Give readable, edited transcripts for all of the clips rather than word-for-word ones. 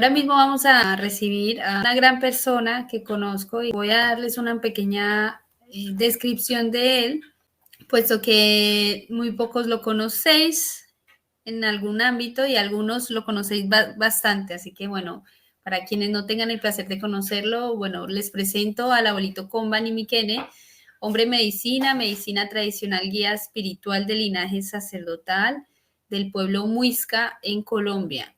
ahora mismo vamos a recibir a una gran persona que conozco y voy a darles una pequeña descripción de él, puesto que muy pocos lo conocéis en algún ámbito y algunos lo conocéis bastante. Así que bueno, para quienes no tengan el placer de conocerlo, bueno, les presento al abuelito Combani Miquene, hombre medicina tradicional, guía espiritual del linaje sacerdotal del pueblo Muisca en Colombia.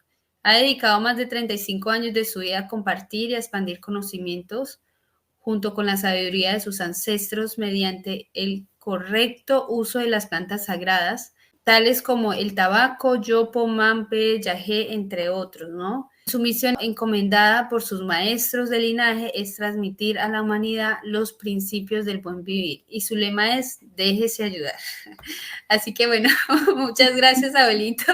Ha dedicado más de 35 años de su vida a compartir y a expandir conocimientos junto con la sabiduría de sus ancestros mediante el correcto uso de las plantas sagradas, tales como el tabaco, yopo, mampe, yagé, entre otros, ¿no? Su misión encomendada por sus maestros de linaje es transmitir a la humanidad los principios del buen vivir y su lema es déjese ayudar. Así que bueno, muchas gracias, abuelito.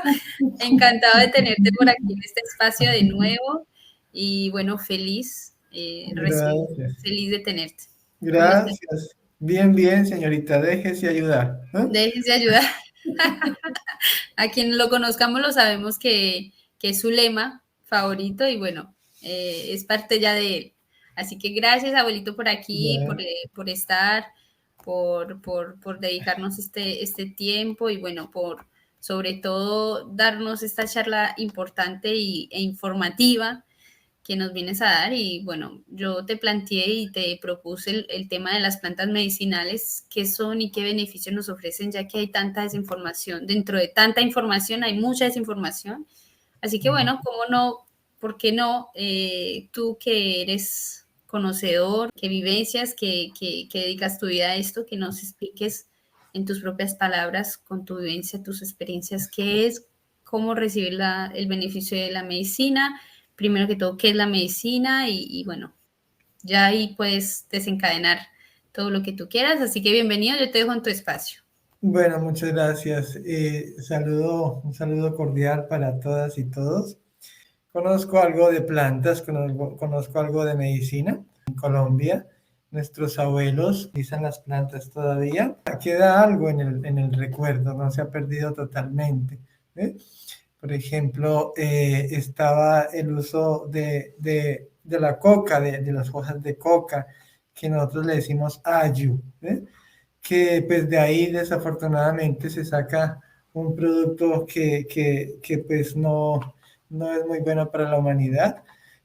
Encantado de tenerte por aquí en este espacio de nuevo y bueno, feliz, Gracias. feliz de tenerte. Gracias. Bien, bien, señorita, déjese ayudar, ¿no? Déjese ayudar. A quien lo conozcamos lo sabemos que es su lema favorito y bueno, es parte ya de él. Así que gracias, abuelito, por aquí, Ya. por estar, por dedicarnos este tiempo y bueno, por sobre todo darnos esta charla importante e informativa que nos vienes a dar. Y bueno, yo te planteé y te propuse el tema de las plantas medicinales, qué son y qué beneficios nos ofrecen, ya que hay tanta desinformación. Dentro de tanta información hay mucha desinformación. Así que bueno, ¿cómo no? ¿Por qué no? Tú que eres conocedor, que vivencias, que dedicas tu vida a esto, que nos expliques en tus propias palabras, con tu vivencia, tus experiencias, qué es, cómo recibir el beneficio de la medicina, primero que todo, qué es la medicina y bueno, ya ahí puedes desencadenar todo lo que tú quieras. Así que bienvenido, yo te dejo en tu espacio. Bueno, muchas gracias. Un saludo cordial para todas y todos. Conozco algo de plantas, conozco algo de medicina. En Colombia, nuestros abuelos utilizan las plantas todavía. Queda algo en el recuerdo, no se ha perdido totalmente, ¿eh? Por ejemplo, estaba el uso de la coca, de las hojas de coca, que nosotros le decimos ayu, ¿eh? Que pues de ahí desafortunadamente se saca un producto que pues no es muy bueno para la humanidad,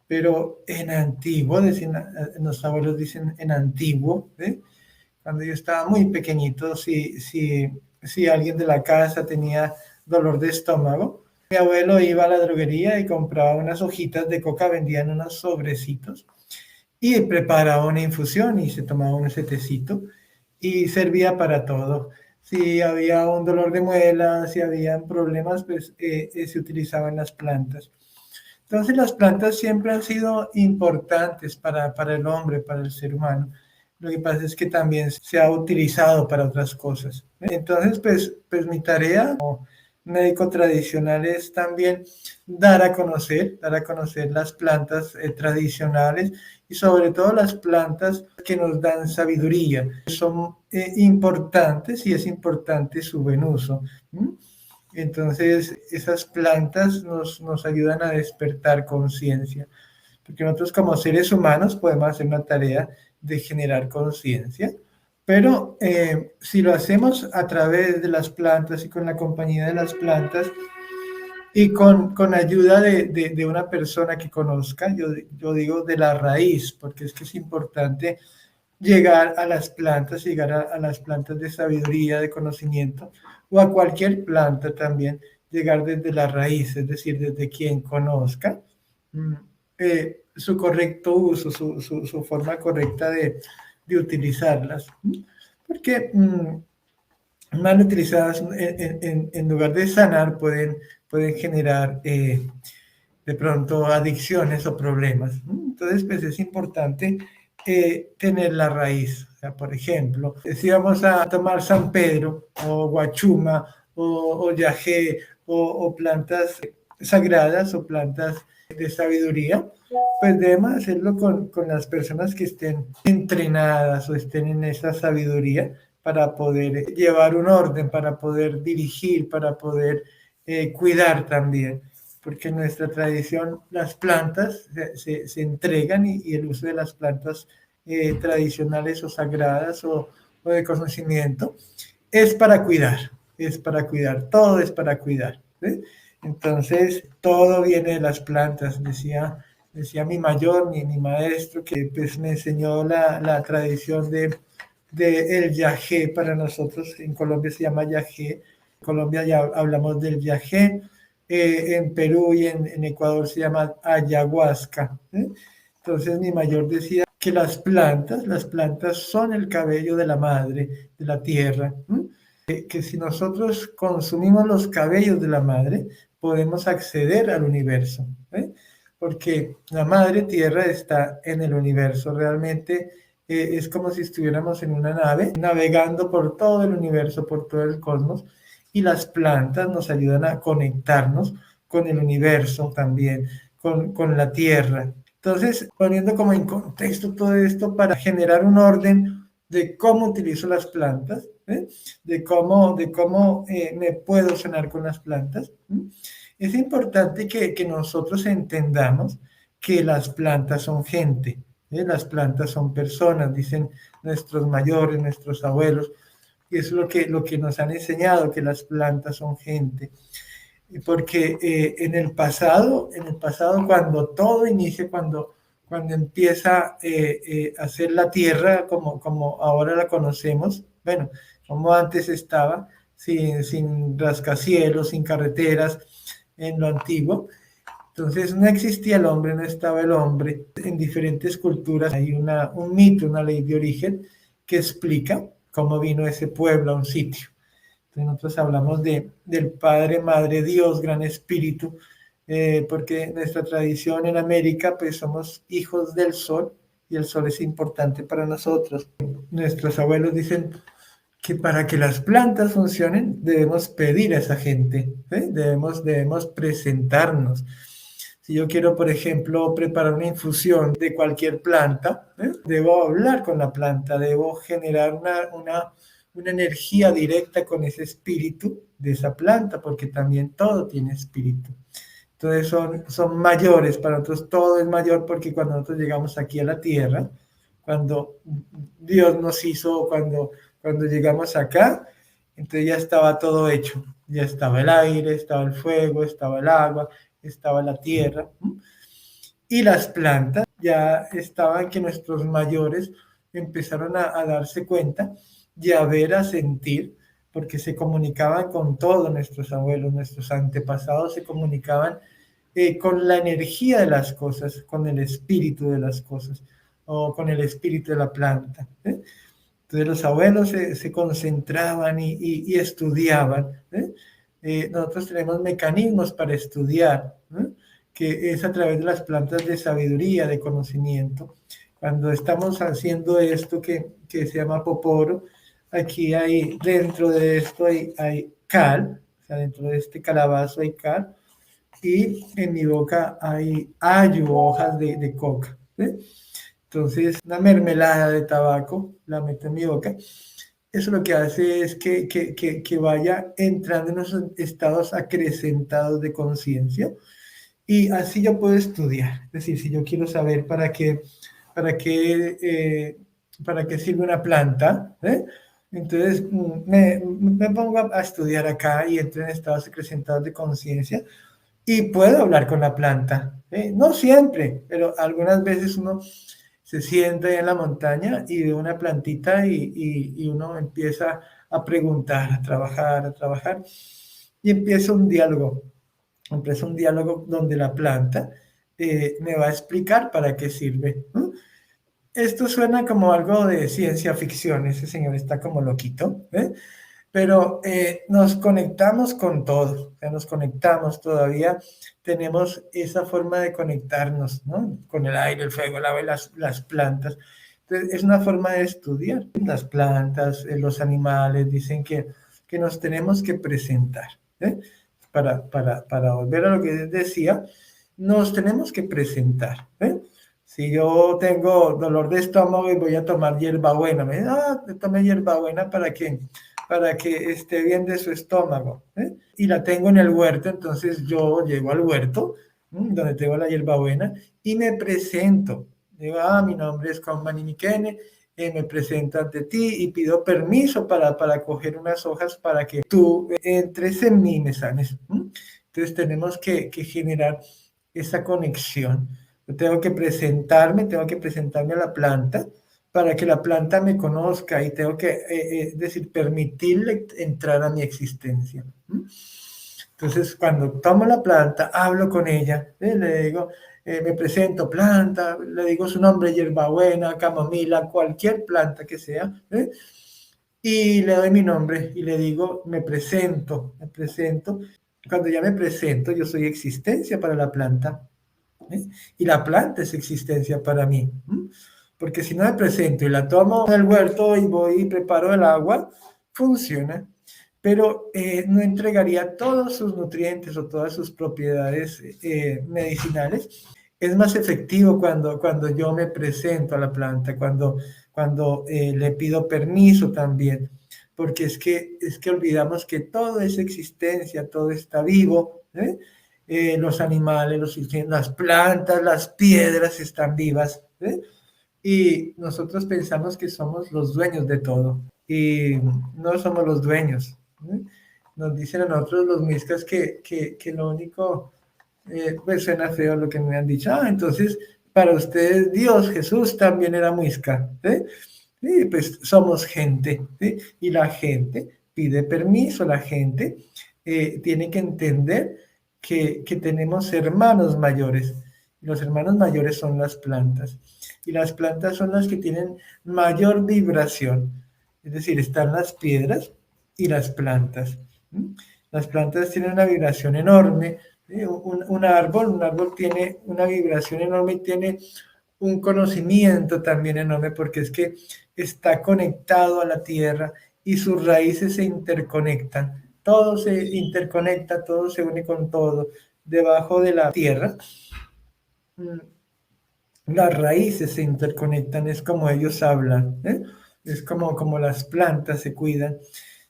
pero en antiguo, los abuelos dicen en antiguo, ¿eh? Cuando yo estaba muy pequeñito, si alguien de la casa tenía dolor de estómago, mi abuelo iba a la droguería y compraba unas hojitas de coca, vendían unos sobrecitos y preparaba una infusión y se tomaba un tecito y servía para todo. Si había un dolor de muela, si habían problemas, pues se utilizaban las plantas. Entonces las plantas siempre han sido importantes para el hombre, para el ser humano. Lo que pasa es que también se ha utilizado para otras cosas. Entonces, pues mi tarea como médico tradicional es también dar a conocer las plantas tradicionales y sobre todo las plantas que nos dan sabiduría. Son importantes y es importante su buen uso. Entonces, esas plantas nos ayudan a despertar conciencia, porque nosotros como seres humanos podemos hacer una tarea de generar conciencia, pero si lo hacemos a través de las plantas y con la compañía de las plantas y con ayuda de una persona que conozca, yo digo de la raíz, porque es que es importante llegar a las plantas, llegar a las plantas de sabiduría, de conocimiento, o a cualquier planta también, llegar desde la raíz, es decir, desde quien conozca su correcto uso, su forma correcta de utilizarlas. Porque mal utilizadas, en lugar de sanar, pueden generar de pronto adicciones o problemas. Entonces, pues es importante tener la raíz. O sea, por ejemplo, si vamos a tomar San Pedro o guachuma o yagé o plantas sagradas o plantas de sabiduría, pues debemos hacerlo con las personas que estén entrenadas o estén en esa sabiduría para poder llevar un orden, para poder dirigir, para poder cuidar también. porque en nuestra tradición las plantas se entregan y el uso de las plantas tradicionales o sagradas o de conocimiento es para cuidar, todo es para cuidar. ¿Sí? Entonces, todo viene de las plantas, decía mi mayor, mi maestro, que pues me enseñó la tradición de el yagé. Para nosotros en Colombia se llama yagé, en Colombia ya hablamos del yagé, en Perú y en Ecuador se llama ayahuasca. ¿Sí? Entonces mi mayor decía que las plantas son el cabello de la madre, de la tierra. ¿Sí? Que si nosotros consumimos los cabellos de la madre, podemos acceder al universo. ¿Sí? Porque la madre tierra está en el universo. Realmente es como si estuviéramos en una nave navegando por todo el universo, por todo el cosmos, y las plantas nos ayudan a conectarnos con el universo también, con la tierra. Entonces, poniendo como en contexto todo esto para generar un orden de cómo utilizo las plantas, de cómo me puedo sanar con las plantas. Es importante que nosotros entendamos que las plantas son gente, las plantas son personas, dicen nuestros mayores, nuestros abuelos, y es lo que nos han enseñado, que las plantas son gente. Porque en el pasado cuando todo inicia, cuando empieza a ser la tierra como ahora la conocemos, bueno, como antes estaba, sin rascacielos, sin carreteras, en lo antiguo. Entonces no existía el hombre, no estaba el hombre. En diferentes culturas hay un mito, una ley de origen que explica cómo vino ese pueblo a un sitio. Entonces nosotros hablamos del Padre, Madre, Dios, Gran Espíritu, porque nuestra tradición en América, pues somos hijos del sol y el sol es importante para nosotros. Nuestros abuelos dicen que para que las plantas funcionen debemos pedir a esa gente, debemos presentarnos. Si yo quiero, por ejemplo, preparar una infusión de cualquier planta, debo hablar con la planta, debo generar una energía directa con ese espíritu de esa planta, porque también todo tiene espíritu. Entonces son mayores, para nosotros todo es mayor, porque cuando nosotros llegamos aquí a la tierra, cuando Dios nos hizo, cuando llegamos acá, entonces ya estaba todo hecho, ya estaba el aire, estaba el fuego, estaba el agua, estaba la tierra, y las plantas ya estaban, que nuestros mayores empezaron a darse cuenta y a ver, a sentir, porque se comunicaban con todos nuestros abuelos, nuestros antepasados se comunicaban con la energía de las cosas, con el espíritu de las cosas, o con el espíritu de la planta. Entonces los abuelos se concentraban y estudiaban. Nosotros tenemos mecanismos para estudiar, que es a través de las plantas de sabiduría, de conocimiento. Cuando estamos haciendo esto que se llama poporo, aquí hay, dentro de esto hay cal, o sea, dentro de este calabazo hay cal, y en mi boca hay ayu, hojas de coca. Entonces, una mermelada de tabaco la meto en mi boca. Eso lo que hace es que vaya entrando en unos estados acrecentados de conciencia, y así yo puedo estudiar. Es decir, si yo quiero saber para qué sirve una planta, entonces me pongo a estudiar acá y entro en estados acrecentados de conciencia y puedo hablar con la planta. No siempre, pero algunas veces uno se sienta ahí en la montaña y ve una plantita y uno empieza a preguntar, a trabajar, y empieza un diálogo donde la planta me va a explicar para qué sirve. Esto suena como algo de ciencia ficción, ese señor está como loquito, pero nos conectamos con todo, o sea, nos conectamos todavía, tenemos esa forma de conectarnos, ¿no? Con el aire, el fuego, el agua y las plantas. Entonces, es una forma de estudiar las plantas, los animales, dicen que nos tenemos que presentar. Para volver a lo que decía, nos tenemos que presentar. Si yo tengo dolor de estómago y voy a tomar hierbabuena, me dicen, tomé hierbabuena, ¿para qué? para que esté bien de su estómago. Y la tengo en el huerto, entonces yo llego al huerto, donde tengo la hierbabuena, y me presento. Digo, mi nombre es Conmani Miquene, me presento ante ti y pido permiso para coger unas hojas para que tú entres en mí y me sanes. Entonces tenemos que generar esa conexión. Yo tengo que presentarme a la planta para que la planta me conozca y tengo que, decir, permitirle entrar a mi existencia. Entonces, cuando tomo la planta, hablo con ella, le digo, me presento planta, le digo su nombre, hierbabuena, camomila, cualquier planta que sea, y le doy mi nombre y le digo, me presento. Cuando ya me presento, yo soy existencia para la planta, y la planta es existencia para mí. Porque si no me presento y la tomo en el huerto y voy y preparo el agua, funciona, pero no entregaría todos sus nutrientes o todas sus propiedades medicinales. Es más efectivo cuando yo me presento a la planta, cuando le pido permiso también, porque es que olvidamos que todo es existencia, todo está vivo, los animales, las plantas, las piedras están vivas, y nosotros pensamos que somos los dueños de todo y no somos los dueños. Nos dicen a nosotros los miscas que lo único, pues suena feo lo que me han dicho. Entonces para ustedes Dios, Jesús también era muisca. Y pues somos gente, y la gente pide permiso, la gente tiene que entender que tenemos hermanos mayores. Los hermanos mayores son las plantas, y las plantas son las que tienen mayor vibración. Es decir, están las piedras y las plantas. Las plantas tienen una vibración enorme. Un árbol tiene una vibración enorme y tiene un conocimiento también enorme, porque es que está conectado a la tierra y sus raíces se interconectan. Todo se interconecta, todo se une con todo. Debajo de la tierra, las raíces se interconectan, es como ellos hablan, es como las plantas se cuidan.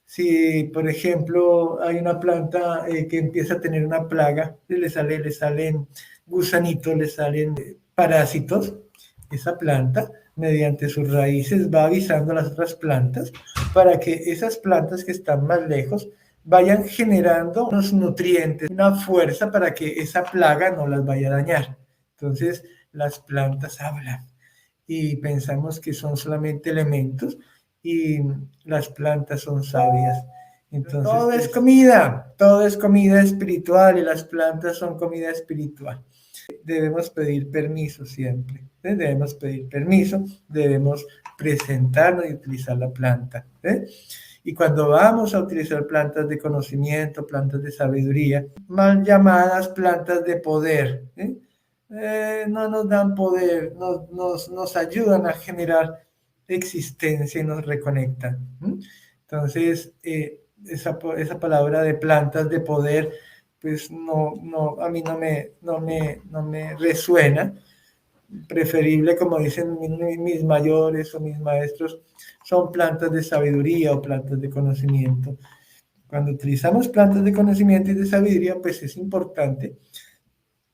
Si, por ejemplo, hay una planta que empieza a tener una plaga, le salen gusanitos, le salen parásitos, esa planta, mediante sus raíces, va avisando a las otras plantas para que esas plantas que están más lejos vayan generando unos nutrientes, una fuerza para que esa plaga no las vaya a dañar. Entonces, las plantas hablan y pensamos que son solamente elementos, y las plantas son sabias. Entonces, todo es comida espiritual, y las plantas son comida espiritual. Debemos pedir permiso siempre, debemos pedir permiso, debemos presentarnos y utilizar la planta. Y cuando vamos a utilizar plantas de conocimiento, plantas de sabiduría, mal llamadas plantas de poder, no nos dan poder, nos ayudan a generar existencia y nos reconectan. Entonces, esa palabra de plantas de poder, pues a mí no me resuena. Preferible, como dicen mis mayores o mis maestros, son plantas de sabiduría o plantas de conocimiento. Cuando utilizamos plantas de conocimiento y de sabiduría, pues es importante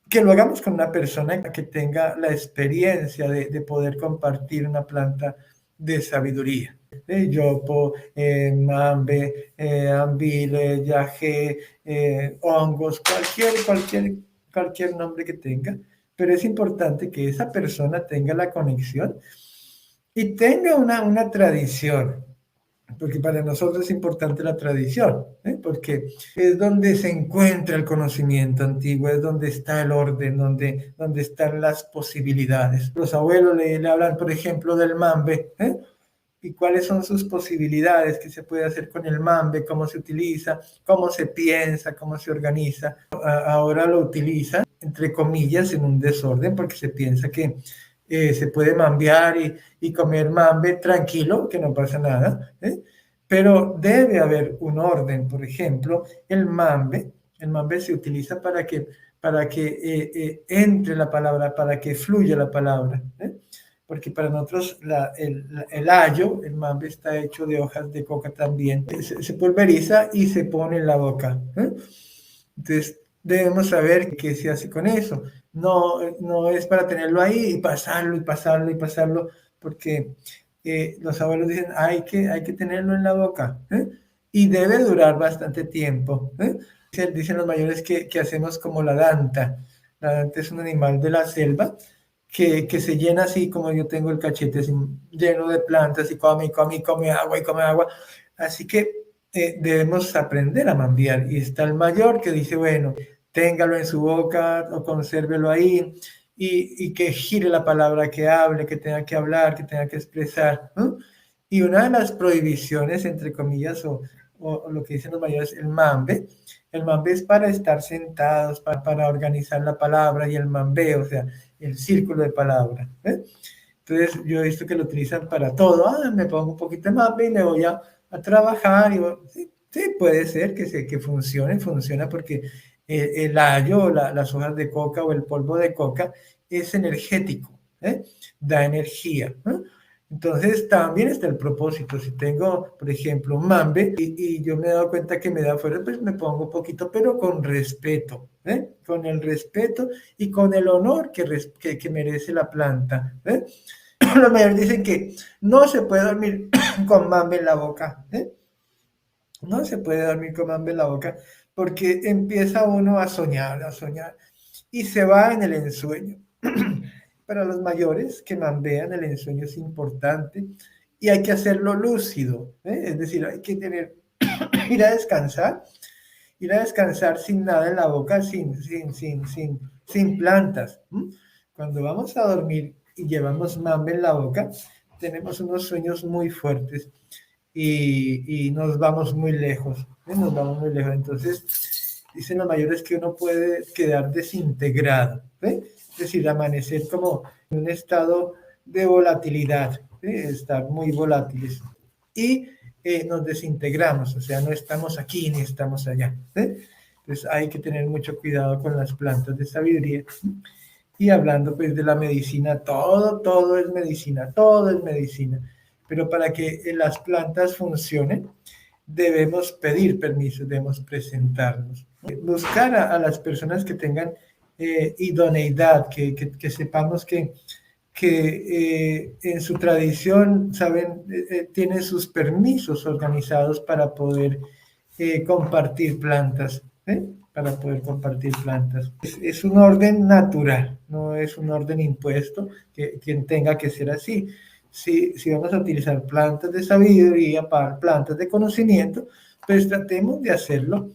que lo hagamos con una persona que tenga la experiencia de poder compartir una planta de sabiduría. Yopo, mambe, ambile, yaje, hongos, cualquier nombre que tenga, pero es importante que esa persona tenga la conexión y tenga una tradición, porque para nosotros es importante la tradición, porque es donde se encuentra el conocimiento antiguo, es donde está el orden, donde están las posibilidades. Los abuelos le hablan, por ejemplo, del mambe, y cuáles son sus posibilidades, qué se puede hacer con el mambe, cómo se utiliza, cómo se piensa, cómo se organiza. Ahora lo utilizan, entre comillas, en un desorden, porque se piensa que se puede mambear y comer mambe tranquilo, que no pasa nada, pero debe haber un orden. Por ejemplo, el mambe se utiliza para que entre la palabra, para que fluya la palabra, porque para nosotros el ayo, el mambe, está hecho de hojas de coca también. Se pulveriza y se pone en la boca. Entonces, debemos saber qué se hace con eso. No es para tenerlo ahí y pasarlo y pasarlo y pasarlo, porque los abuelos dicen, hay que tenerlo en la boca, y debe durar bastante tiempo. Dicen los mayores que hacemos como la danta. La danta es un animal de la selva que se llena así como yo tengo el cachete así, lleno de plantas y come, y come, y come agua y come agua. Así que debemos aprender a mambiar. Y está el mayor que dice, bueno, téngalo en su boca o consérvelo ahí y que gire la palabra que hable, que tenga que hablar, que tenga que expresar, ¿no? Y una de las prohibiciones, entre comillas, o lo que dicen los mayores, el mambe es para estar sentados, para organizar la palabra y el mambeo, o sea, el círculo de palabra. Entonces, yo he visto que lo utilizan para todo. Me pongo un poquito de mambe y me voy a trabajar. Sí, puede ser que funciona porque el ayo, las hojas de coca o el polvo de coca es energético, da energía. Entonces también está el propósito. Si tengo, por ejemplo, un mambe y yo me he dado cuenta que me da fuerza, pues me pongo un poquito, pero con respeto, con el respeto y con el honor que merece la planta. Los mayores dicen que no se puede dormir con mambe en la boca. No se puede dormir con mambe en la boca porque empieza uno a soñar y se va en el ensueño. Para los mayores que mambean, el ensueño es importante y hay que hacerlo lúcido, es decir, hay que ir a descansar sin nada en la boca, sin plantas. Cuando vamos a dormir y llevamos mambe en la boca, tenemos unos sueños muy fuertes y nos vamos muy lejos, nos vamos muy lejos. Entonces, dicen los mayores que uno puede quedar desintegrado, es decir, amanecer como en un estado de volatilidad, estar muy volátiles. Y nos desintegramos, o sea, no estamos aquí ni estamos allá. Entonces hay que tener mucho cuidado con las plantas de sabiduría. Y hablando pues de la medicina, todo es medicina, todo es medicina. Pero para que las plantas funcionen, debemos pedir permiso, debemos presentarnos. Buscar a las personas que tengan idoneidad, que sepamos que en su tradición, saben, tienen sus permisos organizados para poder compartir plantas, para poder compartir plantas. Es un orden natural, no es un orden impuesto que tenga que ser así. Si vamos a utilizar plantas de sabiduría, plantas de conocimiento, pues tratemos de hacerlo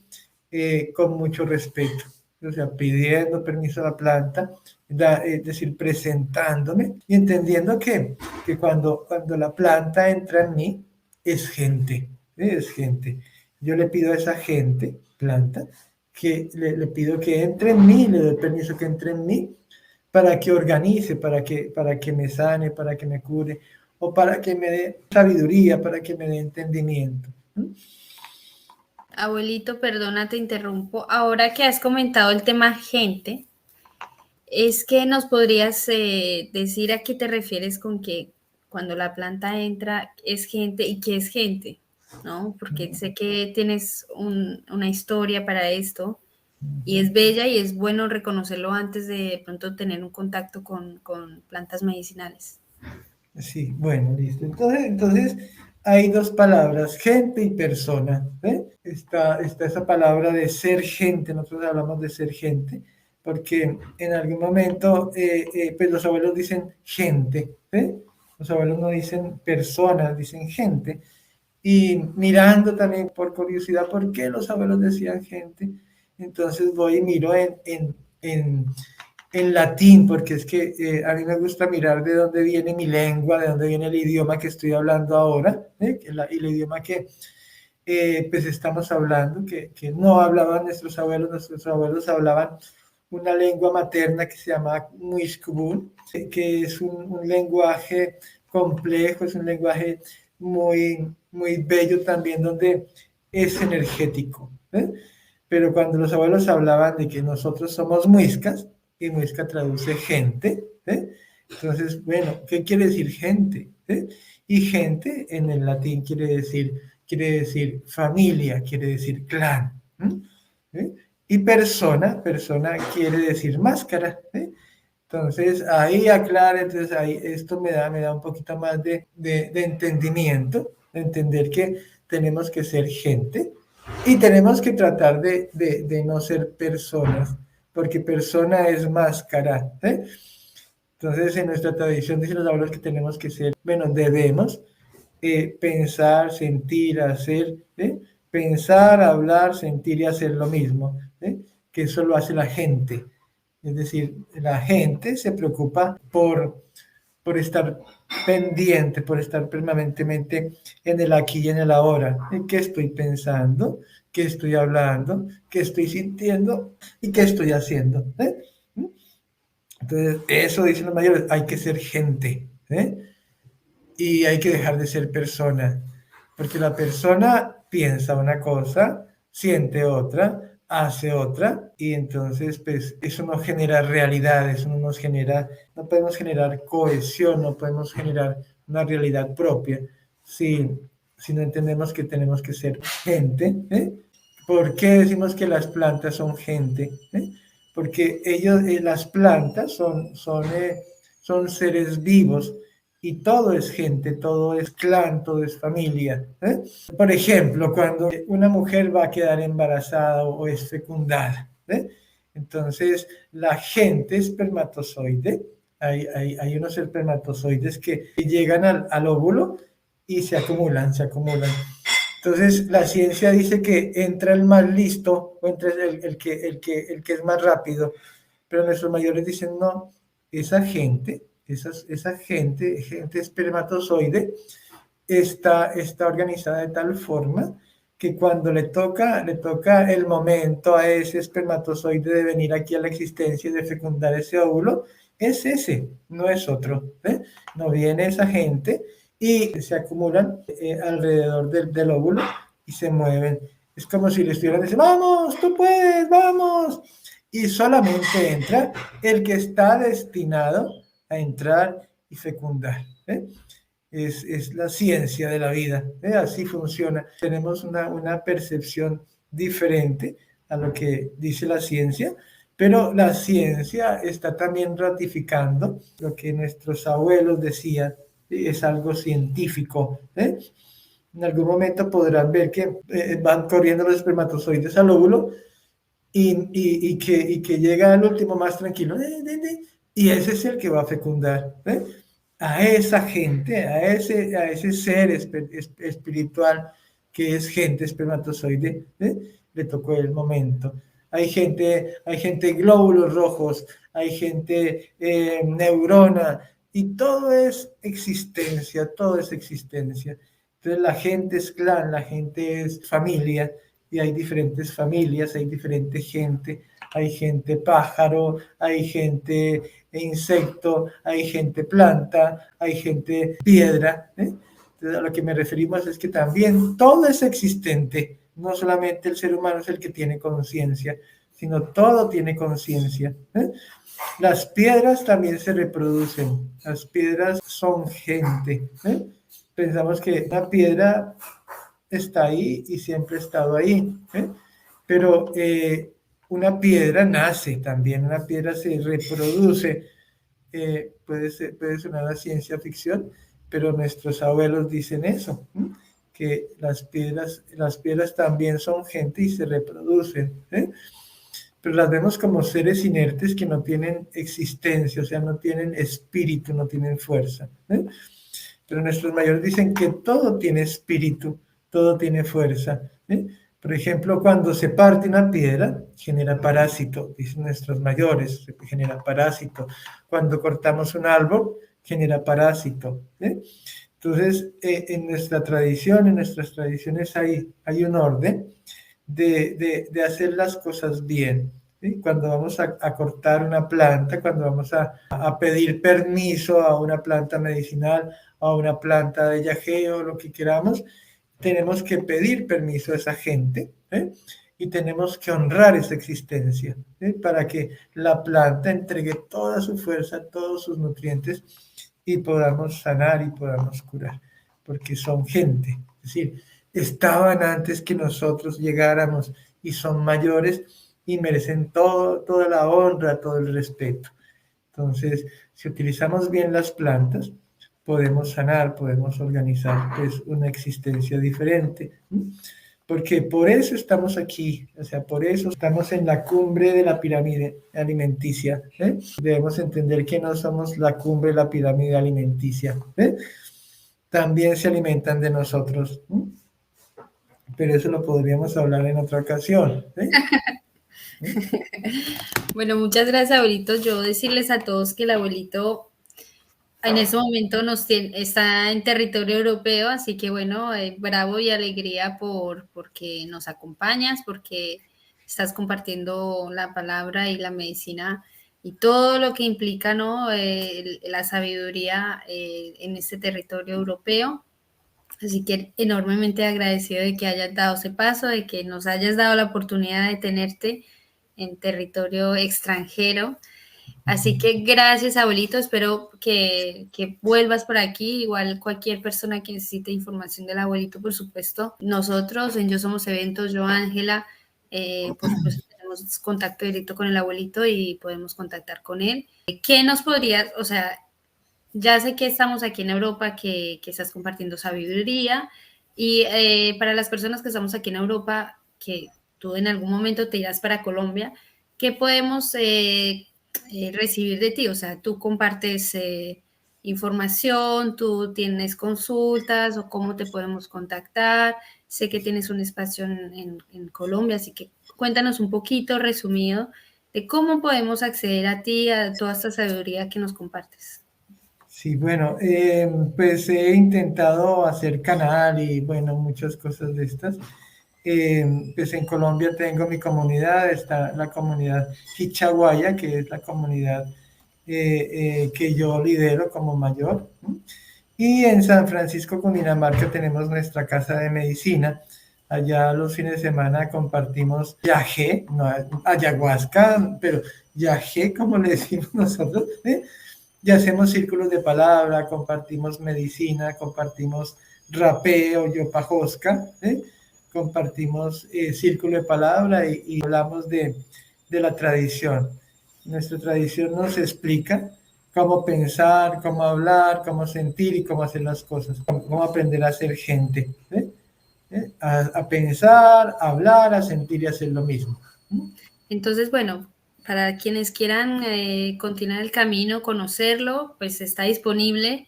con mucho respeto, o sea, pidiendo permiso a la planta, es decir, presentándome y entendiendo que cuando la planta entra en mí, es gente, es gente. Yo le pido a esa gente, planta, que le pido que entre en mí, le doy permiso que entre en mí para que organice, para que me sane, para que me cure, o para que me dé sabiduría, para que me dé entendimiento. Abuelito, perdona, te interrumpo. Ahora que has comentado el tema gente, es que nos podrías decir a qué te refieres con que cuando la planta entra es gente y qué es gente, ¿no? Porque sé que tienes una historia para esto y es bella y es bueno reconocerlo antes de pronto tener un contacto con plantas medicinales. Sí, bueno, listo. Entonces hay dos palabras, gente y persona. Está esa palabra de ser gente, nosotros hablamos de ser gente, porque en algún momento pues los abuelos dicen gente, los abuelos no dicen personas, dicen gente. Y mirando también por curiosidad por qué los abuelos decían gente, entonces voy y miro en latín, porque es que a mí me gusta mirar de dónde viene mi lengua, de dónde viene el idioma que estoy hablando ahora, el idioma que pues estamos hablando, que no hablaban nuestros abuelos hablaban una lengua materna que se llama Muiscubún, que es un lenguaje complejo, es un lenguaje muy, muy bello también, donde es energético. Pero cuando los abuelos hablaban de que nosotros somos muiscas, y muisca traduce gente, Entonces, bueno, ¿qué quiere decir gente? Y gente en el latín quiere decir familia, quiere decir clan. ¿Eh? Y persona quiere decir máscara. Entonces, ahí aclara, entonces ahí esto me da un poquito más de entendimiento, de entender que tenemos que ser gente y tenemos que tratar de no ser personas, porque persona es máscara. Entonces, en nuestra tradición dicen los abuelos que tenemos que ser, bueno, debemos pensar, sentir, hacer, pensar, hablar, sentir y hacer lo mismo, que eso lo hace la gente. Es decir, la gente se preocupa por estar pendiente, por estar permanentemente en el aquí y en el ahora. ¿En qué estoy pensando? ¿Qué estoy hablando? ¿Qué estoy sintiendo? ¿Y qué estoy haciendo? Entonces, eso dicen los mayores, hay que ser gente, y hay que dejar de ser persona, porque la persona piensa una cosa, siente otra, hace otra, y entonces pues eso no genera realidad, eso no nos genera, no podemos generar cohesión, no podemos generar una realidad propia si no entendemos que tenemos que ser gente. ¿Por qué decimos que las plantas son gente? Porque las plantas son seres vivos y todo es gente, todo es clan, todo es familia. Por ejemplo, cuando una mujer va a quedar embarazada o es fecundada, entonces la gente espermatozoide, hay unos espermatozoides que llegan al óvulo y se acumulan, se acumulan. Entonces, la ciencia dice que entra el más listo o entra el que es más rápido, pero nuestros mayores dicen no, esa gente espermatozoide está organizada de tal forma que cuando le toca el momento a ese espermatozoide de venir aquí a la existencia y de fecundar ese óvulo, es ese, no es otro. No viene esa gente y se acumulan alrededor del óvulo y se mueven. Es como si le estuvieran diciendo, vamos, tú puedes, vamos. Y solamente entra el que está destinado a entrar y fecundar. Es la ciencia de la vida, así funciona. Tenemos una percepción diferente a lo que dice la ciencia, pero la ciencia está también ratificando lo que nuestros abuelos decían, es algo científico. En algún momento podrán ver que van corriendo los espermatozoides al óvulo y que llega al último más tranquilo, y ese es el que va a fecundar. A esa gente, a ese ser espiritual que es gente espermatozoide, le tocó el momento. Hay gente glóbulos rojos, hay gente neurona, y todo es existencia, todo es existencia. Entonces la gente es clan, la gente es familia, y hay diferentes familias, hay diferente gente, hay gente pájaro, hay gente insecto, hay gente planta, hay gente piedra. Entonces, a lo que me referimos es que también todo es existente, no solamente el ser humano es el que tiene conciencia, sino todo tiene conciencia. Las piedras también se reproducen, las piedras son gente. Pensamos que una piedra está ahí y siempre ha estado ahí, pero una piedra nace también, una piedra se reproduce. Puede sonar a ciencia ficción, pero nuestros abuelos dicen eso, que las piedras también son gente y se reproducen, pero las vemos como seres inertes que no tienen existencia, o sea, no tienen espíritu, no tienen fuerza. Pero nuestros mayores dicen que todo tiene espíritu, todo tiene fuerza. Por ejemplo, cuando se parte una piedra, genera parásito, dicen nuestros mayores, genera parásito. Cuando cortamos un árbol, genera parásito. Entonces, en nuestra tradición, en nuestras tradiciones hay un orden de hacer las cosas bien. Cuando vamos a cortar una planta, cuando vamos a pedir permiso a una planta medicinal, a una planta de yagé o lo que queramos, tenemos que pedir permiso a esa gente, y tenemos que honrar esa existencia, ¿sí? Para que la planta entregue toda su fuerza, todos sus nutrientes y podamos sanar y podamos curar, porque son gente, es decir, estaban antes que nosotros llegáramos y son mayores y merecen toda la honra, todo el respeto. Entonces, si utilizamos bien las plantas, podemos sanar, podemos organizar pues una existencia diferente. Porque por eso estamos aquí, o sea, por eso estamos en la cumbre de la pirámide alimenticia. ¿Eh? Debemos entender que no somos la cumbre de la pirámide alimenticia. ¿Eh? También se alimentan de nosotros. Pero eso lo podríamos hablar en otra ocasión. ¿Eh? Bueno, muchas gracias, abuelito. Yo decirles a todos que el abuelito en ese momento está en territorio europeo, así que bueno, bravo y alegría porque nos acompañas, porque estás compartiendo la palabra y la medicina y todo lo que implica, ¿no? La sabiduría en este territorio europeo. Así que enormemente agradecido de que hayas dado ese paso, de que nos hayas dado la oportunidad de tenerte en territorio extranjero. Así que gracias, abuelito. Espero que vuelvas por aquí. Igual cualquier persona que necesite información del abuelito, por supuesto. Nosotros en Yo Somos Eventos, yo, Ángela, por supuesto, tenemos contacto directo con el abuelito y podemos contactar con él. ¿Qué nos podrías, o sea, ya sé que estamos aquí en Europa, que estás compartiendo sabiduría y para las personas que estamos aquí en Europa, que tú en algún momento te irás para Colombia, ¿qué podemos recibir de ti? O sea, tú compartes información, tú tienes consultas o cómo te podemos contactar. Sé que tienes un espacio en Colombia, así que cuéntanos un poquito resumido de cómo podemos acceder a ti, a toda esta sabiduría que nos compartes. Sí, bueno, pues he intentado hacer canal y bueno, muchas cosas de estas. Pues en Colombia tengo mi comunidad, está la comunidad Hichaguaya, que es la comunidad que yo lidero como mayor. ¿No? Y en San Francisco, Cundinamarca, tenemos nuestra casa de medicina. Allá los fines de semana compartimos yagé, no ayahuasca, pero yagé, como le decimos nosotros, ¿eh? Y hacemos círculos de palabra, compartimos medicina, compartimos rapeo, yopajosca, ¿eh? Compartimos círculo de palabra y hablamos de la tradición. Nuestra tradición nos explica cómo pensar, cómo hablar, cómo sentir y cómo hacer las cosas, cómo aprender a ser gente, ¿eh? A pensar, a hablar, a sentir y hacer lo mismo. Entonces, bueno, para quienes quieran continuar el camino, conocerlo, pues está disponible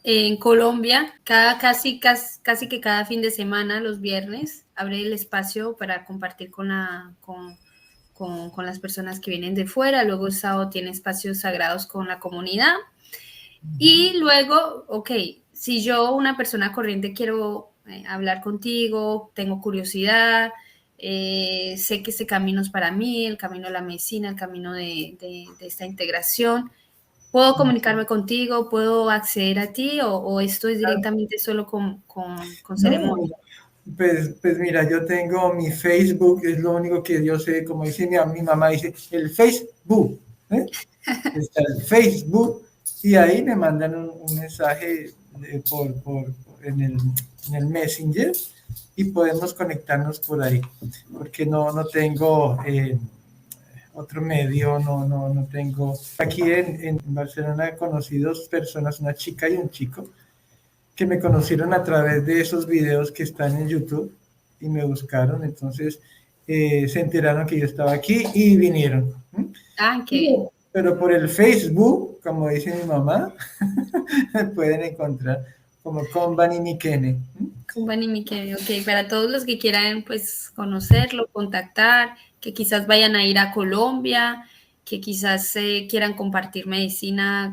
en Colombia, casi que cada fin de semana, los viernes, abre el espacio para compartir con las personas que vienen de fuera. Luego el sábado tiene espacios sagrados con la comunidad. Y luego, ok, si yo, una persona corriente, quiero hablar contigo, tengo curiosidad, sé que este camino es para mí, el camino de la medicina, el camino de esta integración. ¿Puedo comunicarme contigo? ¿Puedo acceder a ti? ¿O esto es directamente solo con No, ceremonia? pues mira, yo tengo mi Facebook, es lo único que yo sé, como dice mi mamá, dice, el Facebook, ¿eh? Está el Facebook, y ahí me mandan un mensaje en el Messenger y podemos conectarnos por ahí, porque no tengo otro medio, no tengo. Aquí en Barcelona conocí dos personas, una chica y un chico, que me conocieron a través de esos videos que están en YouTube y me buscaron, entonces se enteraron que yo estaba aquí y vinieron. Ah, qué bien. Pero por el Facebook, como dice mi mamá, me pueden encontrar como Company Mikene. Kumbani Miquel, ok, para todos los que quieran pues conocerlo, contactar, que quizás vayan a ir a Colombia, que quizás quieran compartir medicina,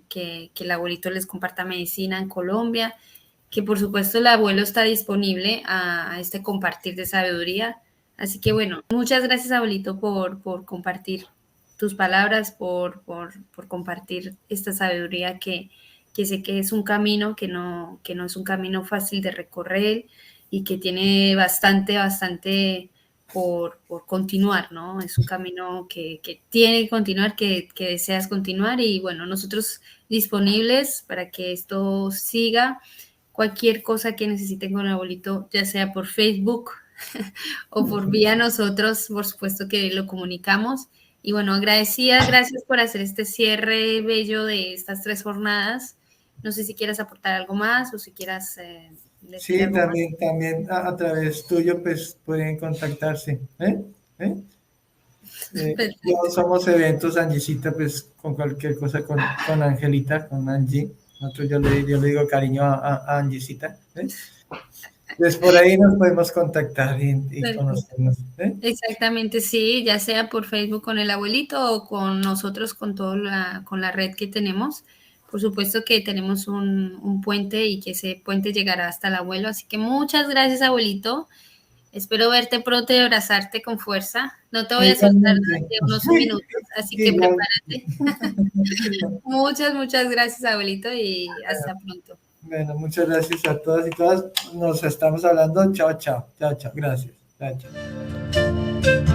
que el abuelito les comparta medicina en Colombia, que por supuesto el abuelo está disponible a este compartir de sabiduría. Así que bueno, muchas gracias abuelito por compartir tus palabras, por compartir esta sabiduría que sé que es un camino que no es un camino fácil de recorrer y que tiene bastante por continuar, ¿no? Es un camino que tiene que continuar, que deseas continuar y bueno, nosotros disponibles para que esto siga. Cualquier cosa que necesiten con el abuelito, ya sea por Facebook o por vía nosotros, por supuesto que lo comunicamos. Y bueno, agradecida, gracias por hacer este cierre bello de estas 3 jornadas. No sé si quieras aportar algo más o si quieras decir Sí, algo más. también a través tuyo pues pueden contactarse. ¿Eh? ¿Eh? Yo Perfecto. somos eventos, Angisita, pues con cualquier cosa con Angelita, con Angie. Nosotros yo le digo cariño a Angisita. ¿Eh? Pues por ahí nos podemos contactar y Perfecto. conocernos. ¿Eh? Exactamente, sí, ya sea por Facebook con el abuelito o con nosotros con con la red que tenemos. Por supuesto que tenemos un puente y que ese puente llegará hasta el abuelo. Así que muchas gracias, abuelito. Espero verte pronto y abrazarte con fuerza. No te voy a soltar Igualmente. durante unos minutos, así que Igual. prepárate. Muchas gracias, abuelito, y hasta pronto. Bueno, muchas gracias a todas y todas. Nos estamos hablando. Chao, chao. Chao, chao. Gracias. Chao, chao.